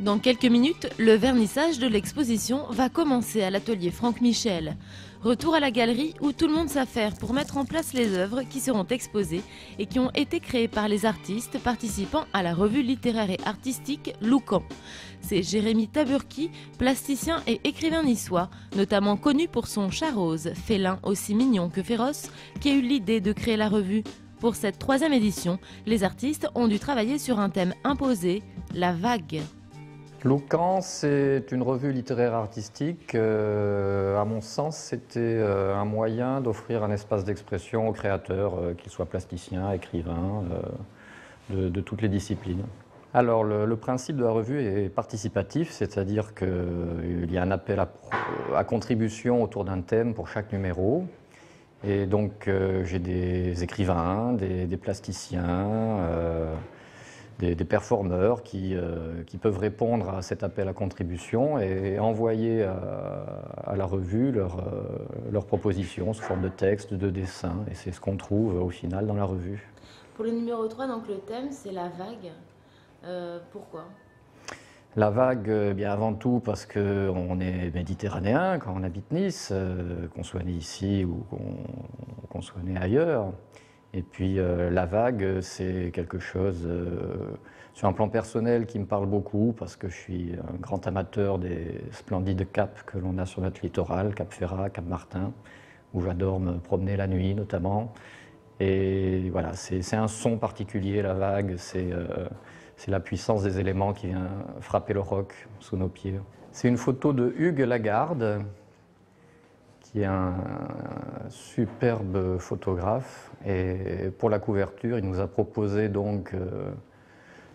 Dans quelques minutes, le vernissage de l'exposition va commencer à l'atelier Franck Michel. Retour à la galerie où tout le monde s'affaire pour mettre en place les œuvres qui seront exposées et qui ont été créées par les artistes participant à la revue littéraire et artistique Loucan. C'est Jérémy Taburki, plasticien et écrivain niçois, notamment connu pour son chat rose, félin aussi mignon que féroce, qui a eu l'idée de créer la revue. Pour cette 3e édition, les artistes ont dû travailler sur un thème imposé, la vague. Loucan, c'est une revue littéraire artistique. À mon sens, c'était un moyen d'offrir un espace d'expression aux créateurs, qu'ils soient plasticiens, écrivains, de toutes les disciplines. Alors, le principe de la revue est participatif, c'est-à-dire qu'il y a un appel à contribution autour d'un thème pour chaque numéro. Et donc, j'ai des écrivains, des plasticiens, des performeurs qui peuvent répondre à cet appel à contribution et envoyer à la revue leurs propositions sous forme de texte, de dessin. Et c'est ce qu'on trouve au final dans la revue. Pour le numéro 3, donc le thème, c'est la vague. Pourquoi ? La vague, bien avant tout parce qu'on est méditerranéen quand on habite Nice, qu'on soit né ici ou qu'on soit né ailleurs. Et puis la vague, c'est quelque chose sur un plan personnel qui me parle beaucoup parce que je suis un grand amateur des splendides caps que l'on a sur notre littoral, Cap Ferrat, Cap Martin, où j'adore me promener la nuit notamment. Et voilà, c'est un son particulier, la vague, c'est la puissance des éléments qui vient frapper le roc sous nos pieds. C'est une photo de Hugues Lagarde, qui est un superbe photographe. Et pour la couverture, il nous a proposé donc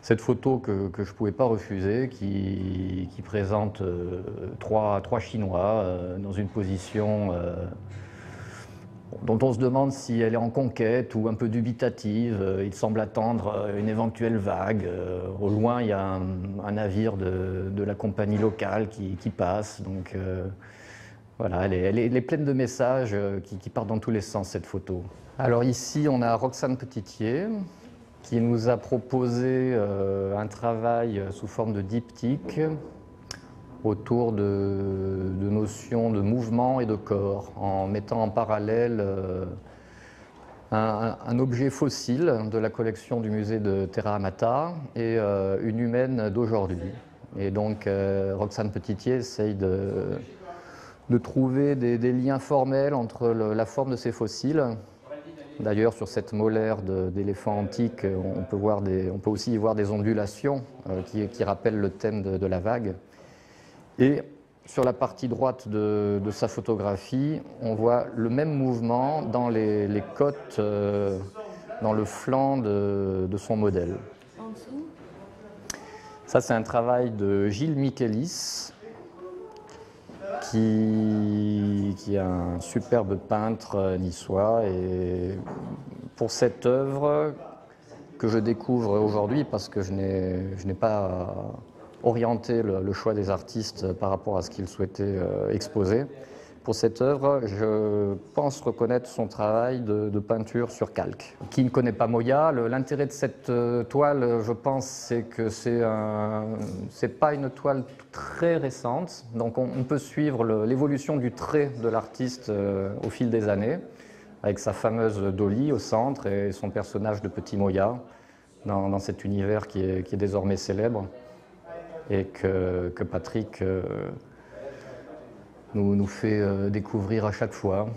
cette photo que je ne pouvais pas refuser, qui présente trois Chinois dans une position dont on se demande si elle est en conquête ou un peu dubitative. Il semble attendre une éventuelle vague. Au loin, il y a un navire de la compagnie locale qui passe. Donc, voilà, elle est pleine de messages qui partent dans tous les sens, cette photo. Alors ici, on a Roxane Petitier qui nous a proposé un travail sous forme de diptyque autour de notions de mouvement et de corps, en mettant en parallèle un objet fossile de la collection du musée de Terra Amata et une humaine d'aujourd'hui. Et donc Roxane Petitier essaye de trouver des liens formels entre la forme de ces fossiles. D'ailleurs, sur cette molaire d'éléphant antique, on peut aussi y voir des ondulations qui rappellent le thème de la vague. Et sur la partie droite de sa photographie, on voit le même mouvement dans les côtes, dans le flanc de son modèle. En dessous ? Ça, c'est un travail de Gilles Michelis, qui est un superbe peintre niçois. Et pour cette œuvre que je découvre aujourd'hui, parce que je n'ai pas orienté le choix des artistes par rapport à ce qu'ils souhaitaient exposer, pour cette œuvre, je pense reconnaître son travail de peinture sur calque. Qui ne connaît pas Moya, l'intérêt de cette toile, je pense, c'est que c'est pas une toile très récente, donc on peut suivre l'évolution du trait de l'artiste au fil des années, avec sa fameuse Dolly au centre et son personnage de Petit Moya dans cet univers qui est désormais célèbre et que Patrick nous fait découvrir à chaque fois.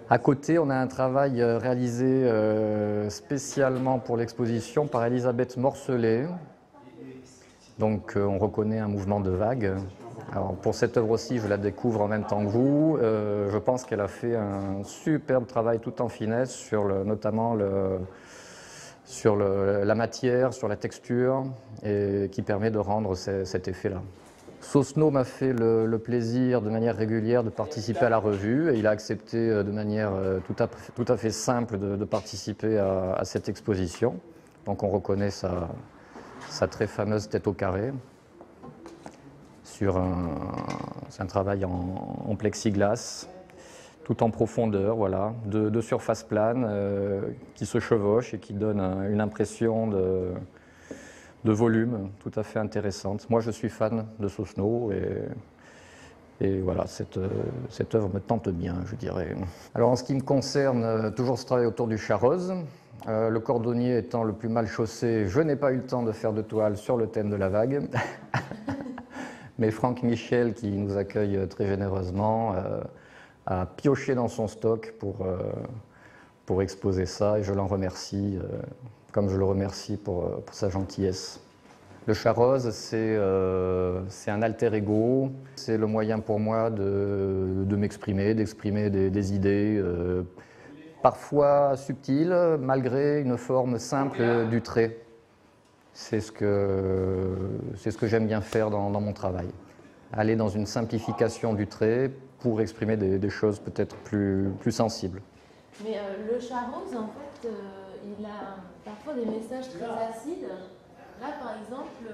À côté, on a un travail réalisé spécialement pour l'exposition par Elisabeth Morcelet. Donc on reconnaît un mouvement de vague. Alors, pour cette œuvre aussi, je la découvre en même temps que vous. Je pense qu'elle a fait un superbe travail tout en finesse, notamment sur la matière, sur la texture, et qui permet de rendre cet effet-là. Sosno m'a fait le plaisir de manière régulière de participer à la revue et il a accepté de manière tout à fait simple de participer à cette exposition. Donc on reconnaît sa très fameuse tête au carré. C'est un travail en plexiglas, tout en profondeur, voilà, de surface plane qui se chevauchent et qui donnent une impression de de volume, tout à fait intéressante. Moi, je suis fan de Sosno et voilà, cette œuvre me tente bien, je dirais. Alors, en ce qui me concerne, toujours ce travail autour du charreuse. Le cordonnier étant le plus mal chaussé, je n'ai pas eu le temps de faire de toile sur le thème de la vague. Mais Franck Michel, qui nous accueille très généreusement, a pioché dans son stock pour exposer ça, et je l'en remercie, comme je le remercie pour sa gentillesse. Le charreuse, c'est un alter ego, c'est le moyen pour moi de m'exprimer, d'exprimer des idées, parfois subtiles, malgré une forme simple du trait. C'est ce que j'aime bien faire dans mon travail. Aller dans une simplification du trait pour exprimer des choses peut-être plus sensibles. Mais le charreuse, en fait, il a parfois des messages très acides. Là, par exemple...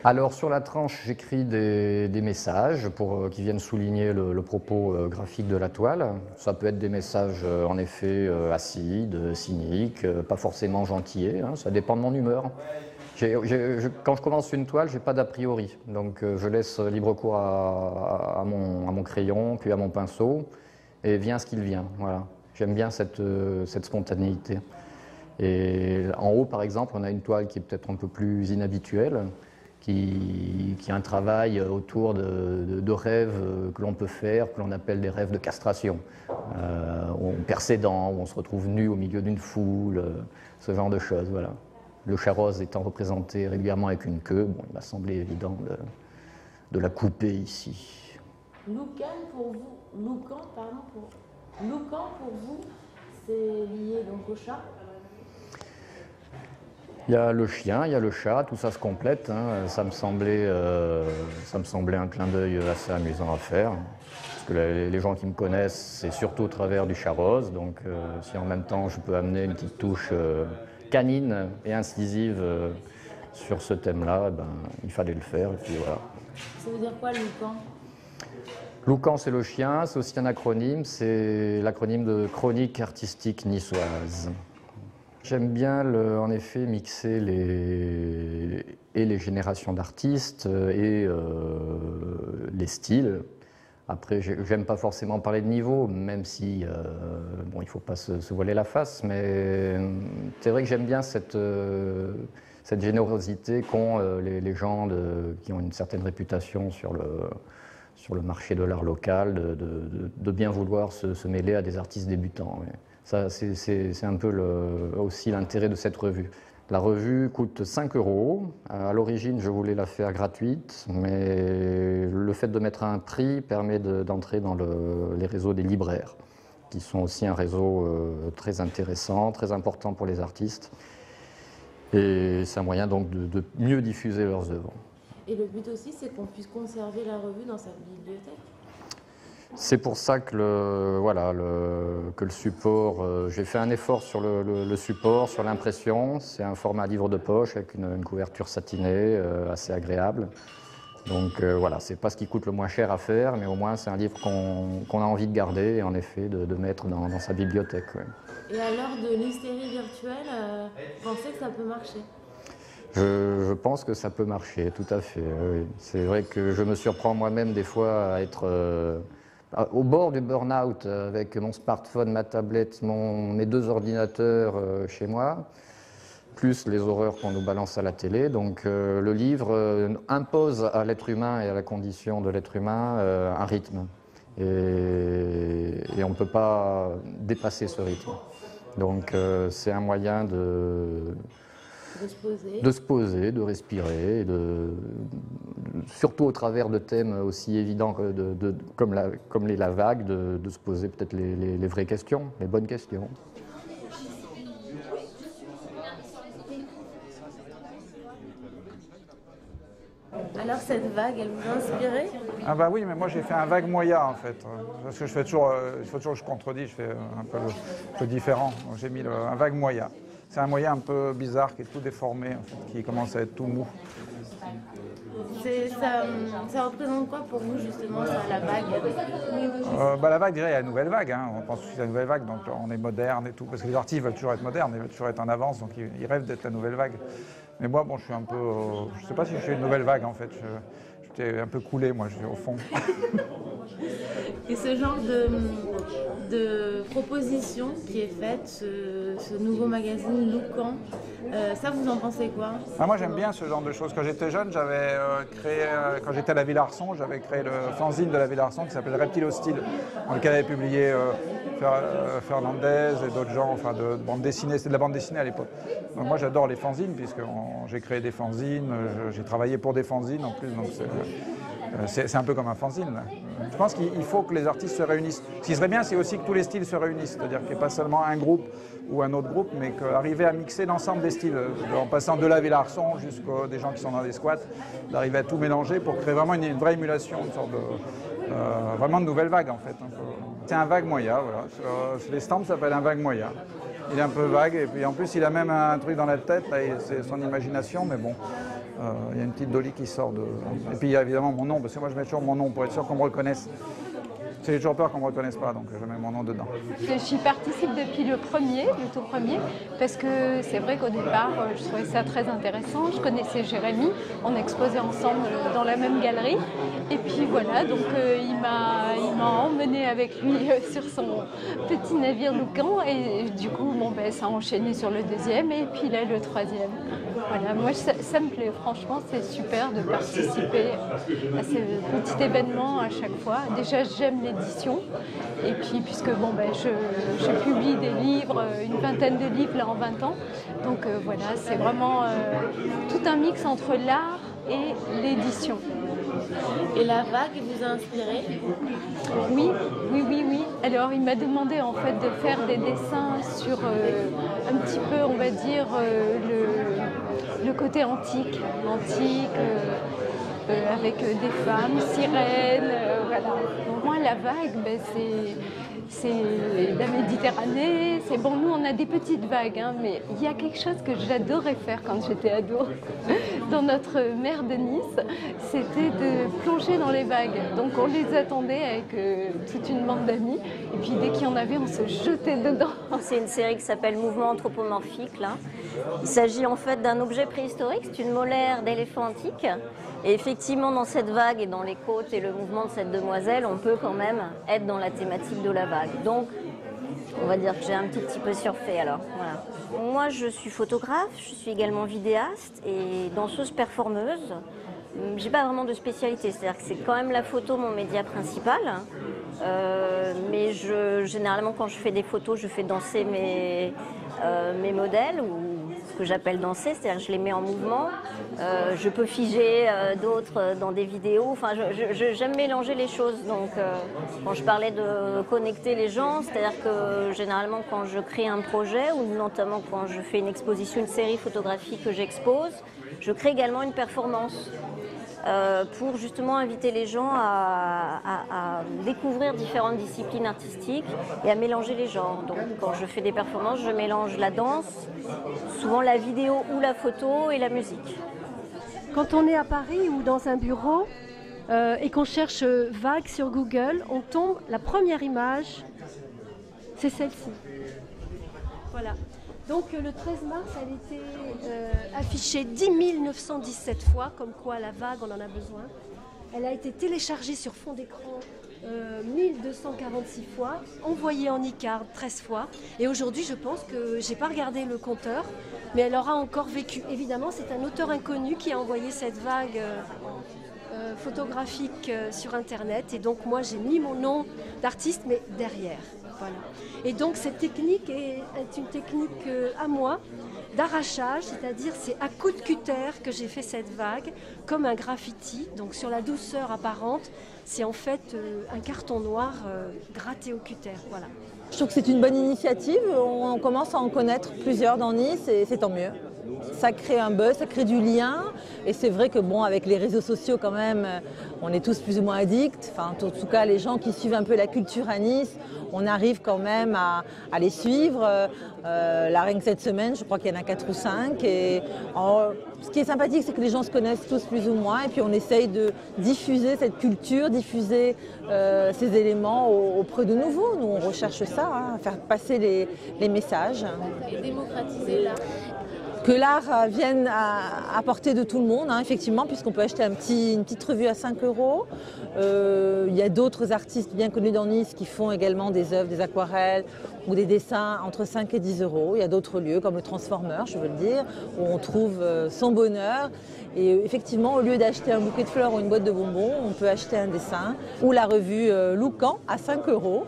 Alors, sur la tranche, j'écris des messages qui viennent souligner le propos graphique de la toile. Ça peut être des messages, en effet, acides, cyniques, pas forcément gentillés, hein, ça dépend de mon humeur. Quand je commence une toile, je n'ai pas d'a priori. Donc, je laisse libre cours à mon crayon, puis à mon pinceau, et vient ce qu'il vient. Voilà. J'aime bien cette spontanéité. Et en haut, par exemple, on a une toile qui est peut-être un peu plus inhabituelle, qui a un travail autour de rêves que l'on peut faire, que l'on appelle des rêves de castration. On perd ses dents, où on se retrouve nu au milieu d'une foule, ce genre de choses. Voilà. Le charreuse étant représenté régulièrement avec une queue, bon, il m'a semblé évident de la couper ici. Loucan pour vous, c'est lié donc au chat? Il y a le chien, il y a le chat, tout ça se complète. Hein. Ça me semblait un clin d'œil assez amusant à faire. Parce que les gens qui me connaissent, c'est surtout au travers du charreuse. Donc si en même temps je peux amener une petite touche canine et incisive sur ce thème-là, ben, il fallait le faire. Et puis voilà. Ça veut dire quoi, Loucan? Loucan, c'est le chien, c'est aussi un acronyme, c'est l'acronyme de Chronique artistique niçoise. J'aime bien, en effet, mixer les générations d'artistes et les styles. Après, j'aime pas forcément parler de niveau, même si, bon, il faut pas se voiler la face, mais c'est vrai que j'aime bien cette générosité qu'ont les gens qui ont une certaine réputation sur le marché de l'art local, de bien vouloir se mêler à des artistes débutants. Ouais. Ça, c'est un peu aussi l'intérêt de cette revue. La revue coûte 5 €. À l'origine, je voulais la faire gratuite, mais le fait de mettre un prix permet d'entrer dans les réseaux des libraires, qui sont aussi un réseau très intéressant, très important pour les artistes. Et c'est un moyen donc de mieux diffuser leurs œuvres. Et le but aussi, c'est qu'on puisse conserver la revue dans sa bibliothèque? C'est pour ça que le support, j'ai fait un effort sur le support, sur l'impression. C'est un format livre de poche avec une couverture satinée assez agréable. Donc voilà, c'est pas ce qui coûte le moins cher à faire, mais au moins c'est un livre qu'on a envie de garder et en effet de mettre dans sa bibliothèque. Ouais. Et à l'heure de l'hystérie virtuelle, vous pensez que ça peut marcher? Je pense que ça peut marcher, tout à fait. Oui. C'est vrai que je me surprends moi-même des fois à être au bord du burn-out avec mon smartphone, ma tablette, mes 2 ordinateurs chez moi, plus les horreurs qu'on nous balance à la télé. Donc le livre impose à l'être humain et à la condition de l'être humain un rythme. Et on ne peut pas dépasser ce rythme. Donc c'est un moyen de se poser, de respirer, et surtout au travers de thèmes aussi évidents comme la vague, de se poser peut-être les vraies questions, les bonnes questions. Alors cette vague, elle vous a inspiré? Ah bah oui, mais moi j'ai fait un vague moya en fait. Parce que il faut toujours que je contredis, je fais un peu différent. J'ai mis un vague moya. C'est un moyen un peu bizarre qui est tout déformé, en fait, qui commence à être tout mou. Ça représente quoi pour vous justement ça, la vague? La vague, je dirais, il y a la nouvelle vague. Hein. On pense aussi à la nouvelle vague, donc on est moderne et tout. Parce que les artistes veulent toujours être modernes, ils veulent toujours être en avance, donc ils rêvent d'être la nouvelle vague. Mais moi, bon, je suis un peu... je ne sais pas si je suis une nouvelle vague, en fait. J'étais un peu coulé, moi, je suis au fond. Et ce genre de proposition qui est faite, ce nouveau magazine Loucan, ça vous en pensez quoi? Moi j'aime bien ce genre de choses. Quand j'étais jeune, j'avais créé, quand j'étais à la Ville Arson, j'avais créé le fanzine de la Ville Arson qui s'appelle Reptile Hostile, dans lequel avait publié Fernandez et d'autres gens, enfin de bande dessinée, c'était de la bande dessinée à l'époque. Donc moi j'adore les fanzines puisque j'ai créé des fanzines, j'ai travaillé pour des fanzines en plus, donc c'est un peu comme un fanzine. Là. Je pense qu'il faut que les artistes se réunissent. Ce qui serait bien, c'est aussi que tous les styles se réunissent, c'est-à-dire qu'il n'y ait pas seulement un groupe ou un autre groupe, mais qu'arriver à mixer l'ensemble des styles, en passant de la Ville Arson jusqu'à des gens qui sont dans des squats, d'arriver à tout mélanger pour créer vraiment une vraie émulation, une sorte de, vraiment de nouvelle vague en fait. C'est un vague moya, voilà. Les stamps s'appelle un vague moya. Il est un peu vague et puis en plus il a même un truc dans la tête, c'est son imagination, mais bon. Il y a une petite Dolly qui sort de... Et puis il y a évidemment mon nom, parce que moi je mets toujours mon nom pour être sûr qu'on me reconnaisse. J'ai toujours peur qu'on ne me reconnaisse pas, donc je mets mon nom dedans. J'y participe depuis le tout premier, parce que c'est vrai qu'au départ, je trouvais ça très intéressant. Je connaissais Jérémy, on exposait ensemble dans la même galerie. Et puis voilà, donc il m'a emmené avec lui sur son petit navire Loucan. Et du coup, ça a enchaîné sur le deuxième et puis là le troisième. Voilà, moi ça me plaît, franchement, c'est super de participer à ces petits événements à chaque fois. Déjà, j'aime l'édition. Et puis, puisque je publie des livres, une vingtaine de livres là en 20 ans. Donc voilà, c'est vraiment tout un mix entre l'art et l'édition. Et la vague vous a inspiré? Oui. Alors il m'a demandé en fait de faire des dessins sur un petit peu, on va dire, le côté antique, avec des femmes, sirènes, voilà. Donc moi la vague, c'est la Méditerranée, c'est bon, nous on a des petites vagues, hein, mais il y a quelque chose que j'adorais faire quand j'étais ado dans notre mer de Nice, c'était de plonger dans les vagues. Donc on les attendait avec toute une bande d'amis, et puis dès qu'il y en avait, on se jetait dedans. C'est une série qui s'appelle Mouvement anthropomorphique, là. Il s'agit en fait d'un objet préhistorique, c'est une molaire d'éléphant antique. Et effectivement, dans cette vague et dans les côtes et le mouvement de cette demoiselle, on peut quand même être dans la thématique de la vague. Donc, on va dire que j'ai un tout petit peu surfé alors. Voilà. Moi, je suis photographe, je suis également vidéaste et danseuse performeuse. J'ai pas vraiment de spécialité, c'est-à-dire que c'est quand même la photo mon média principal. Mais généralement, quand je fais des photos, je fais danser mes modèles ou ce que j'appelle danser, c'est-à-dire que je les mets en mouvement. Je peux figer d'autres dans des vidéos. Enfin, j'aime mélanger les choses. Donc, quand je parlais de connecter les gens, c'est-à-dire que généralement, quand je crée un projet ou notamment quand je fais une exposition, une série photographique que j'expose, je crée également une performance. Pour justement inviter les gens à découvrir différentes disciplines artistiques et à mélanger les genres. Donc quand je fais des performances, je mélange la danse, souvent la vidéo ou la photo et la musique. Quand on est à Paris ou dans un bureau et qu'on cherche vague sur Google, on tombe, la première image, c'est celle-ci. Voilà. Donc le 13 mars, elle était affichée 10 917 fois, comme quoi la vague, on en a besoin. Elle a été téléchargée sur fond d'écran 1246 fois, envoyée en e-card 13 fois. Et aujourd'hui, je pense que, j'ai pas regardé le compteur, mais elle aura encore vécu. Évidemment, c'est un auteur inconnu qui a envoyé cette vague photographique sur Internet. Et donc moi, j'ai mis mon nom d'artiste, mais derrière. Voilà. Et donc cette technique est une technique à moi d'arrachage, c'est-à-dire c'est à coup de cutter que j'ai fait cette vague, comme un graffiti, donc sur la douceur apparente, c'est en fait un carton noir gratté au cutter. Voilà. Je trouve que c'est une bonne initiative, on commence à en connaître plusieurs dans Nice et c'est tant mieux. ça crée un buzz, ça crée du lien. Et c'est vrai que bon, avec les réseaux sociaux quand même, on est tous plus ou moins addicts. Enfin, en tout cas, les gens qui suivent un peu la culture à Nice, on arrive quand même à les suivre. Là, rien que cette semaine, je crois qu'il y en a 4 ou 5. Et ce qui est sympathique, c'est que les gens se connaissent tous plus ou moins. Et puis on essaye de diffuser cette culture, diffuser ces éléments auprès de nouveaux. Nous, on recherche ça, hein, faire passer les messages. Et démocratiser l'art. Que l'art vienne à portée de tout le monde, hein, effectivement, puisqu'on peut acheter une petite revue à 5 €. Il y a d'autres artistes bien connus dans Nice qui font également des œuvres, des aquarelles ou des dessins entre 5 et 10 €. Il y a d'autres lieux comme le Transformer, je veux le dire, où on trouve son bonheur. Et effectivement, au lieu d'acheter un bouquet de fleurs ou une boîte de bonbons, on peut acheter un dessin ou la revue Loucan à 5 €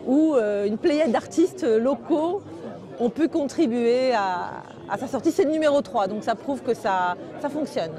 ou une pléiade d'artistes locaux ont pu contribuer à sa sortie. C'est le numéro 3, donc ça prouve que ça fonctionne.